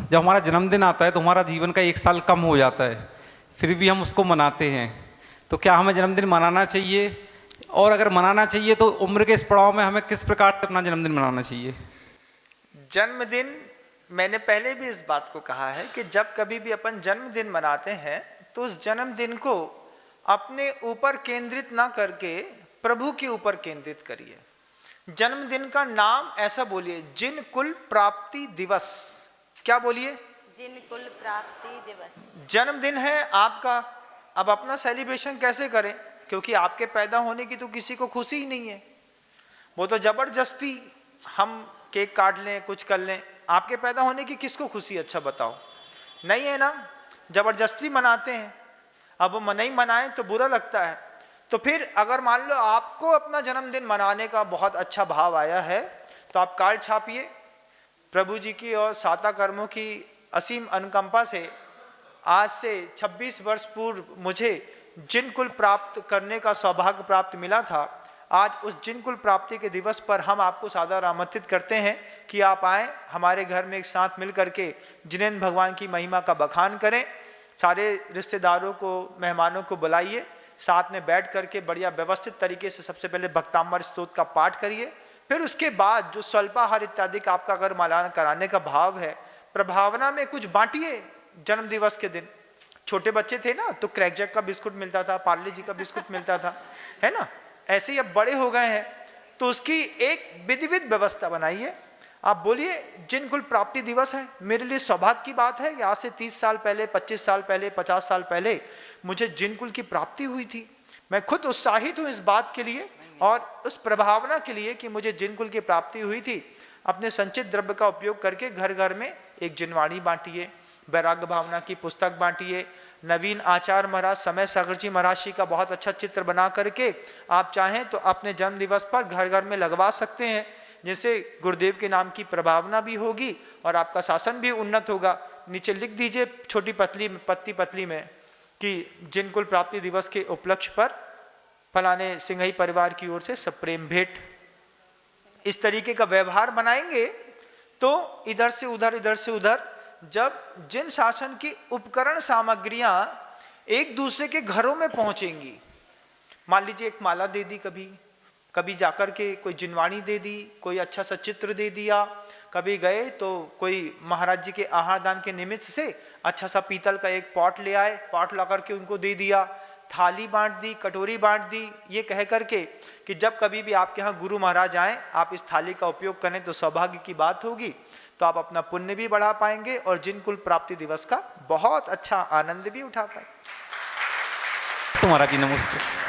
जब हमारा जन्मदिन आता है तो हमारा जीवन का 1 साल कम हो जाता है, फिर भी हम उसको मनाते हैं। तो क्या हमें जन्मदिन मनाना चाहिए? और अगर मनाना चाहिए तो उम्र के इस पड़ाव में हमें किस प्रकार से अपना जन्मदिन मनाना चाहिए? जन्मदिन, मैंने पहले भी इस बात को कहा है कि जब कभी भी अपन जन्मदिन मनाते हैं तो उस जन्मदिन को अपने ऊपर केंद्रित ना करके प्रभु के ऊपर केंद्रित करिए। जन्मदिन का नाम ऐसा बोलिए, जिन कुल प्राप्ति दिवस। क्या बोलिए? जिन कुल प्राप्ति दिवस। जन्मदिन है आपका, अब अपना सेलिब्रेशन कैसे करें? क्योंकि आपके पैदा होने की तो किसी को खुशी ही नहीं है, वो तो जबरदस्ती हम केक काट लें, कुछ कर लें। आपके पैदा होने की किसको खुशी? अच्छा बताओ, नहीं है ना? जबरदस्ती मनाते हैं। अब वो नहीं मनाएं तो बुरा लगता है। तो फिर अगर मान लो आपको अपना जन्मदिन मनाने का बहुत अच्छा भाव आया है तो आप कार्ड छापिए। प्रभु जी की और साता कर्मों की असीम अनुकंपा से आज से 26 वर्ष पूर्व मुझे जिन कुल प्राप्त करने का सौभाग्य प्राप्त मिला था, आज उस जिन कुल प्राप्ति के दिवस पर हम आपको सादर आमंत्रित करते हैं कि आप आएँ, हमारे घर में एक साथ मिल करके जिनेंद्र भगवान की महिमा का बखान करें। सारे रिश्तेदारों को, मेहमानों को बुलाइए, साथ में बैठ करके बढ़िया व्यवस्थित तरीके से सबसे पहले भक्तामृत स्तोत्र का पाठ करिए। फिर उसके बाद जो स्वल्पाहार इत्यादि का आपका अगर मालान कराने का भाव है, प्रभावना में कुछ बांटिए। जन्म दिवस के दिन छोटे बच्चे थे ना तो क्रैकजैक का बिस्कुट मिलता था, पार्ले जी का बिस्कुट मिलता था, है ना? ऐसे ही अब बड़े हो गए हैं तो उसकी एक विधिवत व्यवस्था बनाइए। आप बोलिए जिन कुल प्राप्ति दिवस है। मेरे लिए सौभाग्य की बात है कि आज से 30 साल पहले, 25 साल पहले, 50 साल पहले मुझे जिन कुल की प्राप्ति हुई थी। मैं खुद उत्साहित हूँ इस बात के लिए और उस प्रभावना के लिए कि मुझे जिन कुल की प्राप्ति हुई थी। अपने संचित द्रव्य का उपयोग करके घर घर में एक जिनवाणी बांटिए, वैराग्य भावना की पुस्तक बांटिए। नवीन आचार्य महाराज, समय सागर जी महाराज जी का बहुत अच्छा चित्र बना करके आप चाहें तो अपने जन्म दिवस पर घर घर में लगवा सकते हैं, जिससे गुरुदेव के नाम की प्रभावना भी होगी और आपका शासन भी उन्नत होगा। नीचे लिख दीजिए छोटी पतली में कि जिन कुल प्राप्ति दिवस के उपलक्ष्य पर फलाने सिंघई परिवार की ओर से सप्रेम भेंट। इस तरीके का व्यवहार बनाएंगे तो इधर से उधर, इधर से उधर, जब जिन शासन की उपकरण सामग्रियां एक दूसरे के घरों में पहुंचेंगी, मान लीजिए एक माला दे दी, कभी जाकर के कोई जिनवाणी दे दी, कोई अच्छा सा चित्र दे दिया, कभी गए तो कोई महाराज जी के आहार दान के निमित्त से अच्छा सा पीतल का एक पॉट ले आए, पॉट ला करके उनको दे दिया, थाली बांट दी, कटोरी बांट दी, ये कह करके कि जब कभी भी आपके यहाँ गुरु महाराज आए आप इस थाली का उपयोग करें तो सौभाग्य की बात होगी, तो आप अपना पुण्य भी बढ़ा पाएंगे और जिन कुल प्राप्ति दिवस का बहुत अच्छा आनंद भी उठा पाएंगे। तो महाराज जी नमस्ते।